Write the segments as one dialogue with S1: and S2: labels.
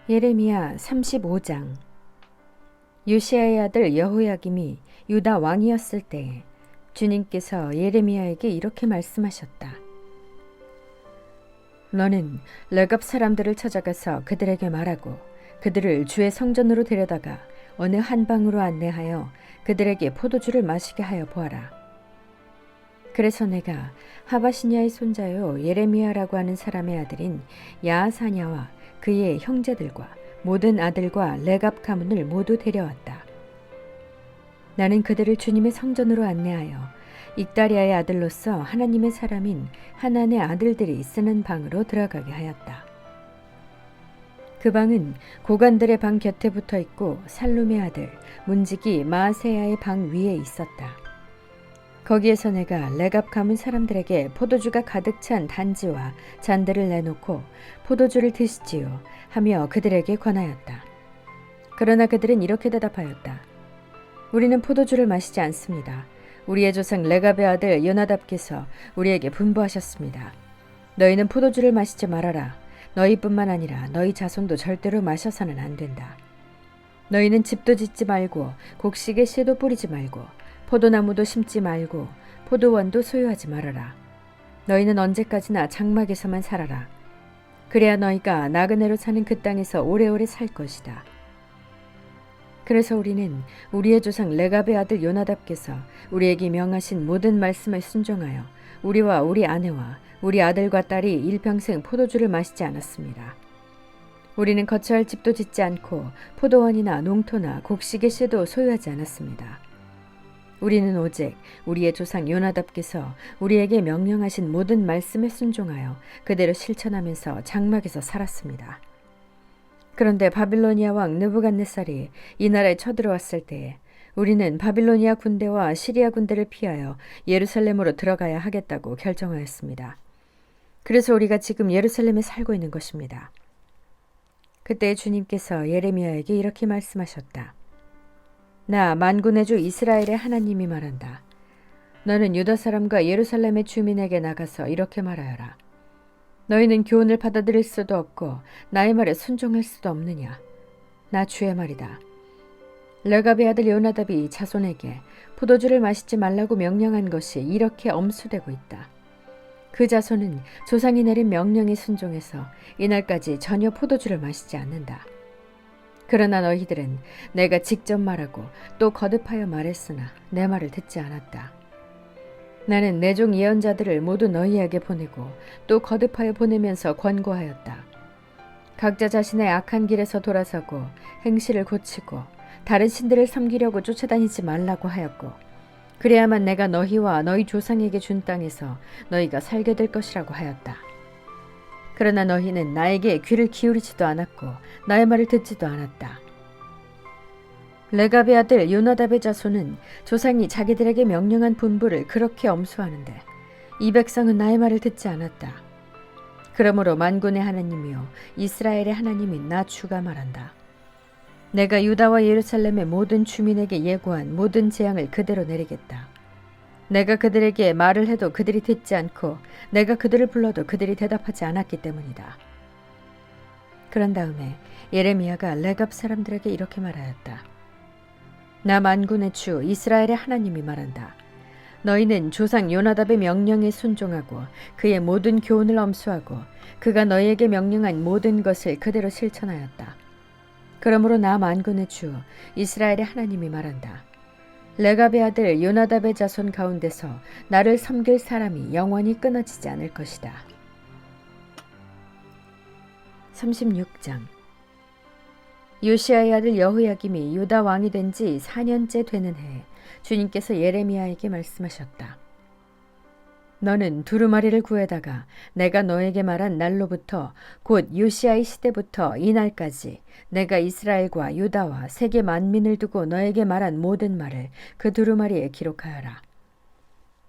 S1: 예레미야 35장. 요시야의 아들 여호야김이 유다 왕이었을 때에 주님께서 예레미야에게 이렇게 말씀하셨다. 너는 르갑 사람들을 찾아가서 그들에게 말하고 그들을 주의 성전으로 데려다가 어느 한 방으로 안내하여 그들에게 포도주를 마시게 하여 보아라. 그래서 내가 하바시냐의 손자요 예레미야라고 하는 사람의 아들인 야하사냐와 그의 형제들과 모든 아들과 르갑 가문을 모두 데려왔다. 나는 그들을 주님의 성전으로 안내하여 익다리아의 아들로서 하나님의 사람인 하난의 아들들이 쓰는 방으로 들어가게 하였다. 그 방은 고관들의 방 곁에 붙어 있고 살룸의 아들 문지기 마아세야의 방 위에 있었다. 거기에서 내가 르갑 가문 사람들에게 포도주가 가득 찬 단지와 잔들을 내놓고 포도주를 드시지요 하며 그들에게 권하였다. 그러나 그들은 이렇게 대답하였다. 우리는 포도주를 마시지 않습니다. 우리의 조상 르갑의 아들 요나답께서 우리에게 분부하셨습니다. 너희는 포도주를 마시지 말아라. 너희뿐만 아니라 너희 자손도 절대로 마셔서는 안 된다. 너희는 집도 짓지 말고 곡식에 씨도 뿌리지 말고 포도나무도 심지 말고 포도원도 소유하지 말아라. 너희는 언제까지나 장막에서만 살아라. 그래야 너희가 나그네로 사는 그 땅에서 오래오래 살 것이다. 그래서 우리는 우리의 조상 르갑의 아들 요나답께서 우리에게 명하신 모든 말씀을 순종하여 우리와 우리 아내와 우리 아들과 딸이 일평생 포도주를 마시지 않았습니다. 우리는 거처할 집도 짓지 않고 포도원이나 농토나 곡식의 씨도 소유하지 않았습니다. 우리는 오직 우리의 조상 요나답께서 우리에게 명령하신 모든 말씀에 순종하여 그대로 실천하면서 장막에서 살았습니다. 그런데 바빌로니아 왕 느부갓네살이 이 나라에 쳐들어왔을 때에 우리는 바빌로니아 군대와 시리아 군대를 피하여 예루살렘으로 들어가야 하겠다고 결정하였습니다. 그래서 우리가 지금 예루살렘에 살고 있는 것입니다. 그때 주님께서 예레미야에게 이렇게 말씀하셨다. 나 만군의 주 이스라엘의 하나님이 말한다. 너는 유다 사람과 예루살렘의 주민에게 나가서 이렇게 말하여라. 너희는 교훈을 받아들일 수도 없고 나의 말에 순종할 수도 없느냐. 나 주의 말이다. 르갑의 아들 요나답이 자손에게 포도주를 마시지 말라고 명령한 것이 이렇게 엄수되고 있다. 그 자손은 조상이 내린 명령에 순종해서 이날까지 전혀 포도주를 마시지 않는다. 그러나 너희들은 내가 직접 말하고 또 거듭하여 말했으나 내 말을 듣지 않았다. 나는 내 종 예언자들을 모두 너희에게 보내고 또 거듭하여 보내면서 권고하였다. 각자 자신의 악한 길에서 돌아서고 행실을 고치고 다른 신들을 섬기려고 쫓아다니지 말라고 하였고 그래야만 내가 너희와 너희 조상에게 준 땅에서 너희가 살게 될 것이라고 하였다. 그러나 너희는 나에게 귀를 기울이지도 않았고 나의 말을 듣지도 않았다. 르갑의 아들 요나답의 자손은 조상이 자기들에게 명령한 분부를 그렇게 엄수하는데 이 백성은 나의 말을 듣지 않았다. 그러므로 만군의 하나님이요 이스라엘의 하나님인 나 주가 말한다. 내가 유다와 예루살렘의 모든 주민에게 예고한 모든 재앙을 그대로 내리겠다. 내가 그들에게 말을 해도 그들이 듣지 않고 내가 그들을 불러도 그들이 대답하지 않았기 때문이다. 그런 다음에 예레미야가 르갑 사람들에게 이렇게 말하였다. 나 만군의 주 이스라엘의 하나님이 말한다. 너희는 조상 요나답의 명령에 순종하고 그의 모든 교훈을 엄수하고 그가 너희에게 명령한 모든 것을 그대로 실천하였다. 그러므로 나 만군의 주 이스라엘의 하나님이 말한다. 르갑의 아들 요나답의 자손 가운데서 나를 섬길 사람이 영원히 끊어지지 않을 것이다. 36장. 요시야의 아들 여호야김이 유다 왕이 된 지 4년째 되는 해에 주님께서 예레미야에게 말씀하셨다. 너는 두루마리를 구해다가 내가 너에게 말한 날로부터 곧 요시야의 시대부터 이 날까지 내가 이스라엘과 유다와 세계 만민을 두고 너에게 말한 모든 말을 그 두루마리에 기록하여라.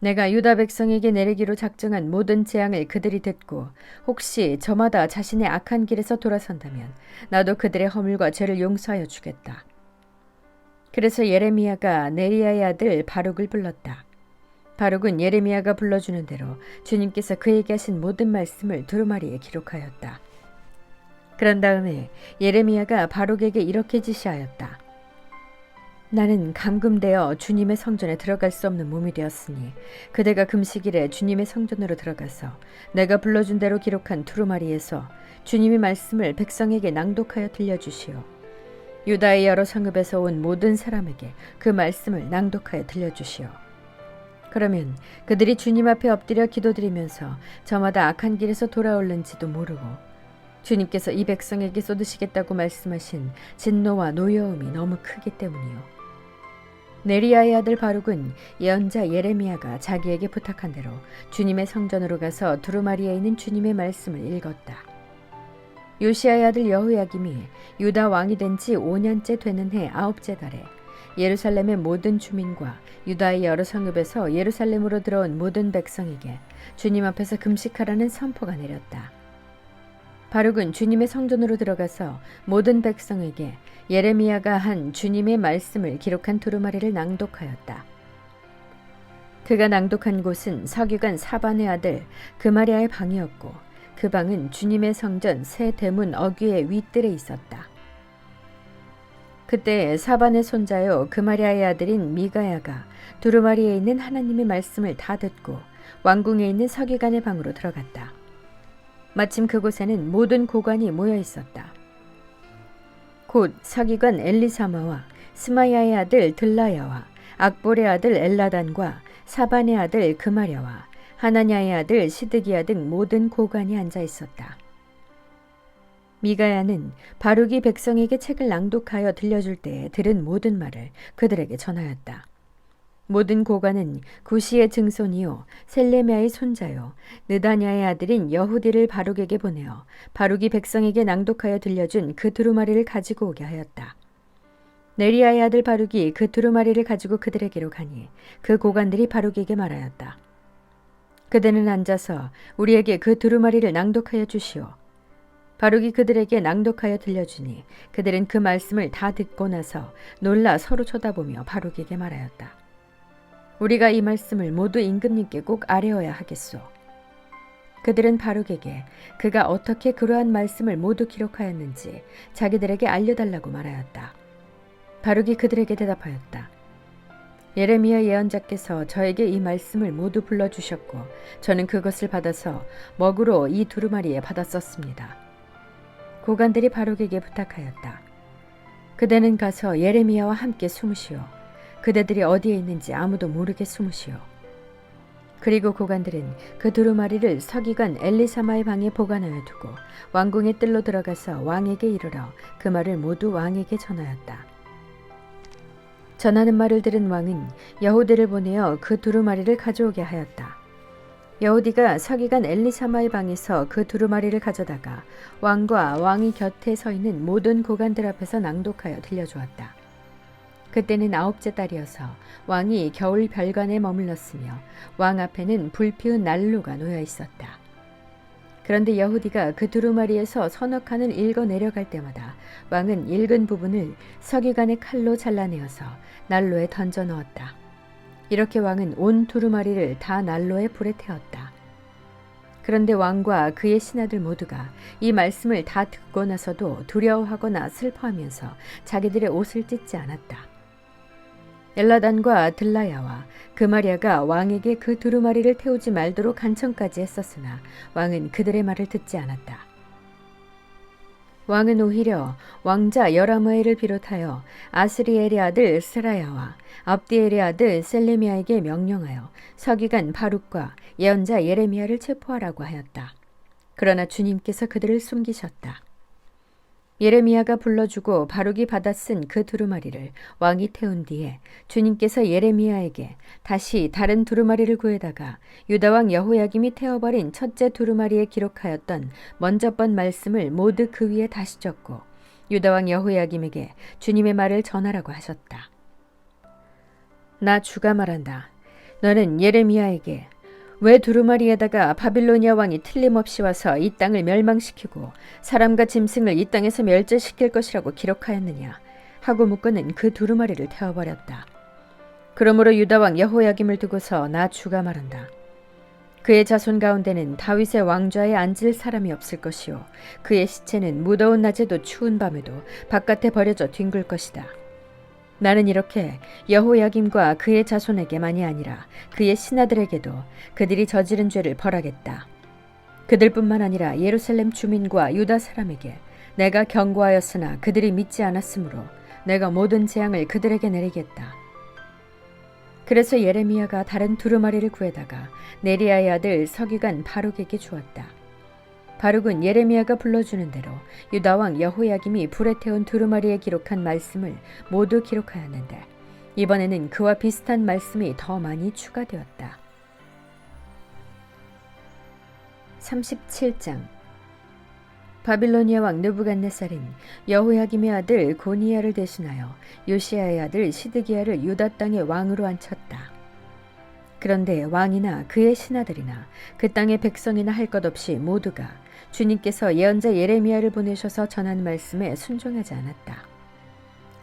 S1: 내가 유다 백성에게 내리기로 작정한 모든 재앙을 그들이 듣고 혹시 저마다 자신의 악한 길에서 돌아선다면 나도 그들의 허물과 죄를 용서하여 주겠다. 그래서 예레미야가 네리야의 아들 바룩을 불렀다. 바룩은 예레미야가 불러주는 대로 주님께서 그에게 하신 모든 말씀을 두루마리에 기록하였다. 그런 다음에 예레미야가 바룩에게 이렇게 지시하였다. 나는 감금되어 주님의 성전에 들어갈 수 없는 몸이 되었으니 그대가 금식일에 주님의 성전으로 들어가서 내가 불러준 대로 기록한 두루마리에서 주님의 말씀을 백성에게 낭독하여 들려주시오. 유다의 여러 성읍에서 온 모든 사람에게 그 말씀을 낭독하여 들려주시오. 그러면 그들이 주님 앞에 엎드려 기도드리면서 저마다 악한 길에서 돌아올는지도 모르고 주님께서 이 백성에게 쏟으시겠다고 말씀하신 진노와 노여움이 너무 크기 때문이요. 네리야의 아들 바룩은 예언자 예레미야가 자기에게 부탁한 대로 주님의 성전으로 가서 두루마리에 있는 주님의 말씀을 읽었다. 요시야의 아들 여호야김이 유다 왕이 된 지 5년째 되는 해 9째 달에 예루살렘의 모든 주민과 유다의 여러 성읍에서 예루살렘으로 들어온 모든 백성에게 주님 앞에서 금식하라는 선포가 내렸다. 바룩은 주님의 성전으로 들어가서 모든 백성에게 예레미야가 한 주님의 말씀을 기록한 두루마리를 낭독하였다. 그가 낭독한 곳은 서기관 사반의 아들 그마랴의 방이었고 그 방은 주님의 성전 새 대문 어귀의 윗뜰에 있었다. 그때 사반의 손자요 그마랴의 아들인 미가야가 두루마리에 있는 하나님의 말씀을 다 듣고 왕궁에 있는 서기관의 방으로 들어갔다. 마침 그곳에는 모든 고관이 모여 있었다. 곧 서기관 엘리사마와 스마야의 아들 들라야와 악볼의 아들 엘라단과 사반의 아들 그마랴와 하나냐의 아들 시드기야 등 모든 고관이 앉아 있었다. 미가야는 바룩이 백성에게 책을 낭독하여 들려줄 때에 들은 모든 말을 그들에게 전하였다. 모든 고관은 구시의 증손이요 셀레미야의 손자요 느다냐의 아들인 여후디를 바룩에게 보내어 바룩이 백성에게 낭독하여 들려준 그 두루마리를 가지고 오게 하였다. 네리야의 아들 바룩이 그 두루마리를 가지고 그들에게로 가니 그 고관들이 바룩에게 말하였다. 그대는 앉아서 우리에게 그 두루마리를 낭독하여 주시오. 바룩이 그들에게 낭독하여 들려주니 그들은 그 말씀을 다 듣고 나서 놀라 서로 쳐다보며 바룩에게 말하였다. 우리가 이 말씀을 모두 임금님께 꼭 아뢰어야 하겠소. 그들은 바룩에게 그가 어떻게 그러한 말씀을 모두 기록하였는지 자기들에게 알려달라고 말하였다. 바룩이 그들에게 대답하였다. 예레미야 예언자께서 저에게 이 말씀을 모두 불러주셨고 저는 그것을 받아서 먹으로 이 두루마리에 받았었습니다. 고관들이 바룩에게 부탁하였다. 그대는 가서 예레미야와 함께 숨으시오. 그대들이 어디에 있는지 아무도 모르게 숨으시오. 그리고 고관들은 그 두루마리를 서기관 엘리사마의 방에 보관하여 두고 왕궁의 뜰로 들어가서 왕에게 이르러 그 말을 모두 왕에게 전하였다. 전하는 말을 들은 왕은 여후디를 보내어 그 두루마리를 가져오게 하였다. 여후디가 서기관 엘리사마의 방에서 그 두루마리를 가져다가 왕과 왕이 곁에 서 있는 모든 고관들 앞에서 낭독하여 들려주었다. 그때는 9째 달이어서 왕이 겨울 별관에 머물렀으며 왕 앞에는 불피운 난로가 놓여 있었다. 그런데 여후디가 그 두루마리에서 서너 칸을 읽어 내려갈 때마다 왕은 읽은 부분을 서기관의 칼로 잘라내어서 난로에 던져 넣었다. 이렇게 왕은 온 두루마리를 다 난로에 불에 태웠다. 그런데 왕과 그의 신하들 모두가 이 말씀을 다 듣고 나서도 두려워하거나 슬퍼하면서 자기들의 옷을 찢지 않았다. 엘라단과 들라야와 그마랴가 왕에게 그 두루마리를 태우지 말도록 간청까지 했었으나 왕은 그들의 말을 듣지 않았다. 왕은 오히려 왕자 여라므엘을 비롯하여 아스리엘의 아들 스라야와 압디엘의 아들 셀레미야에게 명령하여 서기관 바룩과 예언자 예레미야를 체포하라고 하였다. 그러나 주님께서 그들을 숨기셨다. 예레미야가 불러주고 바룩이 받아 쓴 그 두루마리를 왕이 태운 뒤에 주님께서 예레미야에게 다시 다른 두루마리를 구해다가 유다왕 여호야김이 태워버린 첫째 두루마리에 기록하였던 먼저 번 말씀을 모두 그 위에 다시 적고 유다왕 여호야김에게 주님의 말을 전하라고 하셨다. 나 주가 말한다. 너는 예레미야에게 왜 두루마리에다가 바빌로니아 왕이 틀림없이 와서 이 땅을 멸망시키고 사람과 짐승을 이 땅에서 멸절시킬 것이라고 기록하였느냐 하고 묻고는 그 두루마리를 태워버렸다. 그러므로 유다왕 여호야김을 두고서 나 주가 말한다. 그의 자손 가운데는 다윗의 왕좌에 앉을 사람이 없을 것이요 그의 시체는 무더운 낮에도 추운 밤에도 바깥에 버려져 뒹굴 것이다. 나는 이렇게 여호야김과 그의 자손에게만이 아니라 그의 신하들에게도 그들이 저지른 죄를 벌하겠다. 그들뿐만 아니라 예루살렘 주민과 유다 사람에게 내가 경고하였으나 그들이 믿지 않았으므로 내가 모든 재앙을 그들에게 내리겠다. 그래서 예레미야가 다른 두루마리를 구해다가 네리야의 아들 서기관 바룩에게 주었다. 바룩은 예레미야가 불러주는 대로 유다 왕 여호야김이 불에 태운 두루마리에 기록한 말씀을 모두 기록하였는데 이번에는 그와 비슷한 말씀이 더 많이 추가되었다. 37장. 바빌로니아 왕 느부갓네살은 여호야김의 아들 고니야를 대신하여 요시야의 아들 시드기야를 유다 땅의 왕으로 앉혔다. 그런데 왕이나 그의 신하들이나 그 땅의 백성이나 할 것 없이 모두가 주님께서 예언자 예레미야를 보내셔서 전한 말씀에 순종하지 않았다.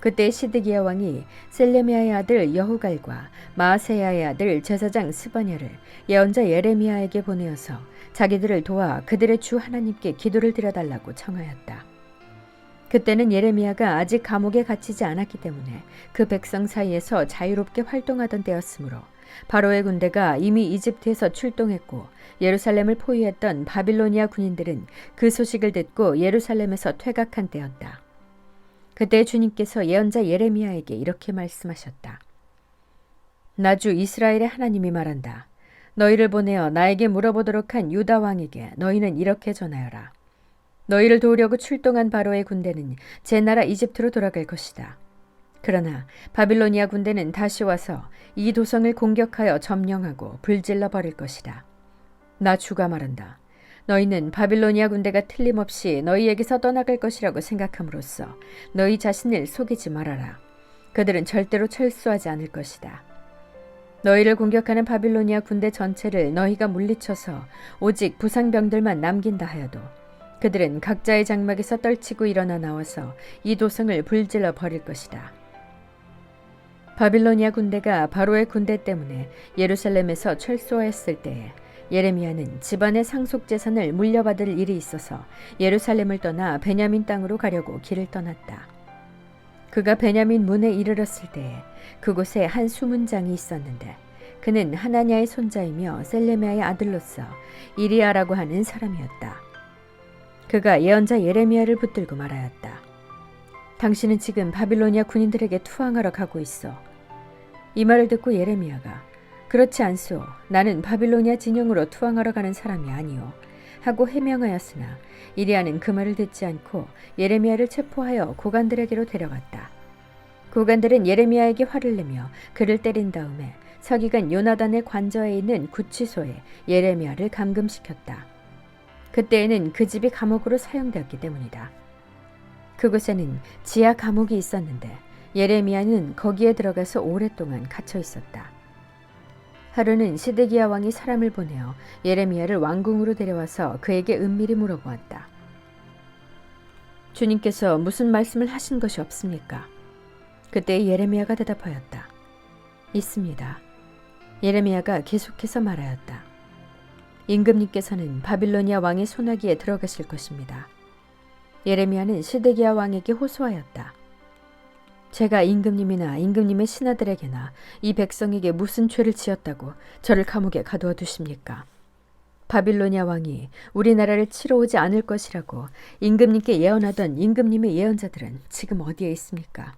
S1: 그때 시드기야 왕이 셀레미야의 아들 여후갈과 마아세야의 아들 제사장 스바냐를 예언자 예레미야에게 보내어서 자기들을 도와 그들의 주 하나님께 기도를 드려달라고 청하였다. 그때는 예레미야가 아직 감옥에 갇히지 않았기 때문에 그 백성 사이에서 자유롭게 활동하던 때였으므로 바로의 군대가 이미 이집트에서 출동했고 예루살렘을 포위했던 바빌로니아 군인들은 그 소식을 듣고 예루살렘에서 퇴각한 때였다. 그때 주님께서 예언자 예레미야에게 이렇게 말씀하셨다. 나 주 이스라엘의 하나님이 말한다. 너희를 보내어 나에게 물어보도록 한 유다 왕에게 너희는 이렇게 전하여라. 너희를 도우려고 출동한 바로의 군대는 제 나라 이집트로 돌아갈 것이다. 그러나 바빌로니아 군대는 다시 와서 이 도성을 공격하여 점령하고 불질러 버릴 것이다. 나 주가 말한다. 너희는 바빌로니아 군대가 틀림없이 너희에게서 떠나갈 것이라고 생각함으로써 너희 자신을 속이지 말아라. 그들은 절대로 철수하지 않을 것이다. 너희를 공격하는 바빌로니아 군대 전체를 너희가 물리쳐서 오직 부상병들만 남긴다 하여도 그들은 각자의 장막에서 떨치고 일어나 나와서 이 도성을 불질러 버릴 것이다. 바빌로니아 군대가 바로의 군대 때문에 예루살렘에서 철수하였을 때에 예레미야는 집안의 상속재산을 물려받을 일이 있어서 예루살렘을 떠나 베냐민 땅으로 가려고 길을 떠났다. 그가 베냐민 문에 이르렀을 때에 그곳에 한 수문장이 있었는데 그는 하나냐의 손자이며 셀레미야의 아들로서 이리야라고 하는 사람이었다. 그가 예언자 예레미야를 붙들고 말하였다. 당신은 지금 바빌로니아 군인들에게 투항하러 가고 있어. 이 말을 듣고 예레미야가 그렇지 않소. 나는 바빌로니아 진영으로 투항하러 가는 사람이 아니오. 하고 해명하였으나 이리야는 그 말을 듣지 않고 예레미야를 체포하여 고관들에게로 데려갔다. 고관들은 예레미야에게 화를 내며 그를 때린 다음에 서기관 요나단의 관저에 있는 구치소에 예레미야를 감금시켰다. 그때에는 그 집이 감옥으로 사용되었기 때문이다. 그곳에는 지하 감옥이 있었는데 예레미야는 거기에 들어가서 오랫동안 갇혀 있었다. 하루는 시드기야 왕이 사람을 보내어 예레미야를 왕궁으로 데려와서 그에게 은밀히 물어보았다. 주님께서 무슨 말씀을 하신 것이 없습니까? 그때 예레미야가 대답하였다. 있습니다. 예레미야가 계속해서 말하였다. 임금님께서는 바빌로니아 왕의 소나기에 들어가실 것입니다. 예레미야는 시드기야 왕에게 호소하였다. 제가 임금님이나 임금님의 신하들에게나 이 백성에게 무슨 죄를 지었다고 저를 감옥에 가두어 두십니까? 바빌로니아 왕이 우리나라를 치러 오지 않을 것이라고 임금님께 예언하던 임금님의 예언자들은 지금 어디에 있습니까?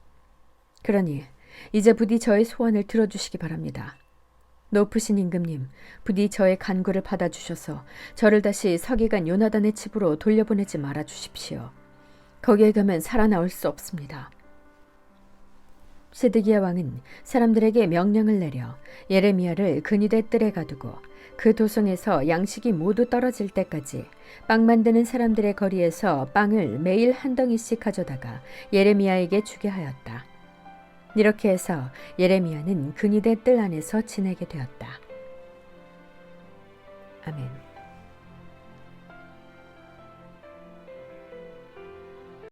S1: 그러니 이제 부디 저의 소원을 들어주시기 바랍니다. 높으신 임금님, 부디 저의 간구를 받아주셔서 저를 다시 서기관 요나단의 집으로 돌려보내지 말아 주십시오. 거기에 가면 살아나올 수 없습니다. 시드기야 왕은 사람들에게 명령을 내려 예레미야를 근위대 뜰에 가두고 그 도성에서 양식이 모두 떨어질 때까지 빵 만드는 사람들의 거리에서 빵을 매일 한 덩이씩 가져다가 예레미야에게 주게 하였다. 이렇게 해서 예레미야는 근위대 뜰 안에서 지내게 되었다. 아멘.